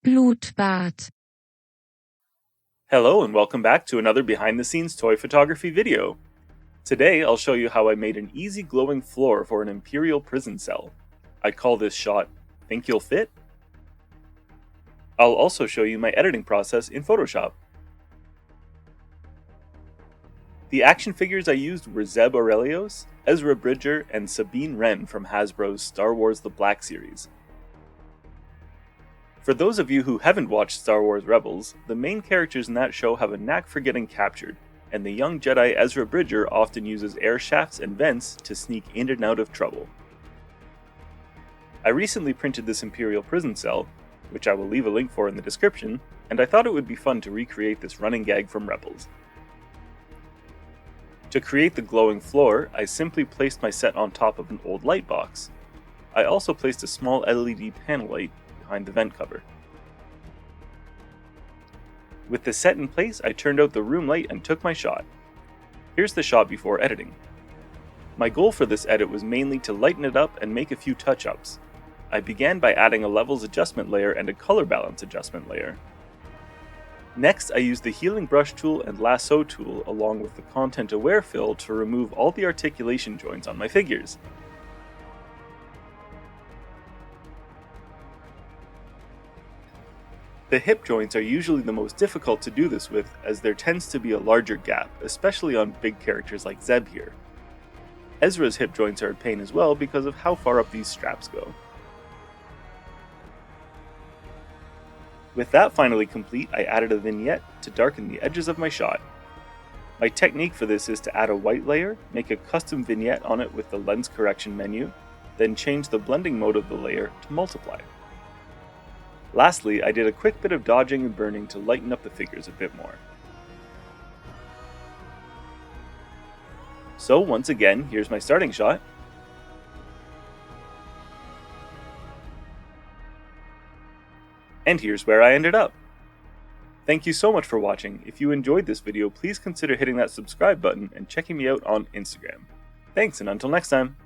Blutbad. Hello and welcome back to another behind the scenes toy photography video. Today I'll show you how I made an easy glowing floor for an Imperial prison cell. I call this shot Think You'll Fit? I'll also show you my editing process in Photoshop. The action figures I used were Zeb Orrelios, Ezra Bridger, and Sabine Wren from Hasbro's Star Wars The Black series. For those of you who haven't watched Star Wars Rebels, the main characters in that show have a knack for getting captured, and the young Jedi Ezra Bridger often uses air shafts and vents to sneak in and out of trouble. I recently printed this Imperial prison cell, which I will leave a link for in the description, and I thought it would be fun to recreate this running gag from Rebels. To create the glowing floor, I simply placed my set on top of an old light box. I also placed a small LED panel light behind the vent cover. With the set in place, I turned out the room light and took my shot. Here's the shot before editing. My goal for this edit was mainly to lighten it up and make a few touch-ups. I began by adding a levels adjustment layer and a color balance adjustment layer. Next, I used the healing brush tool and lasso tool along with the content aware fill to remove all the articulation joints on my figures. The hip joints are usually the most difficult to do this with, as there tends to be a larger gap, especially on big characters like Zeb here. Ezra's hip joints are a pain as well because of how far up these straps go. With that finally complete, I added a vignette to darken the edges of my shot. My technique for this is to add a white layer, make a custom vignette on it with the lens correction menu, then change the blending mode of the layer to multiply. Lastly, I did a quick bit of dodging and burning to lighten up the figures a bit more. So once again, here's my starting shot. And here's where I ended up. Thank you so much for watching. If you enjoyed this video, please consider hitting that subscribe button and checking me out on Instagram. Thanks, and until next time.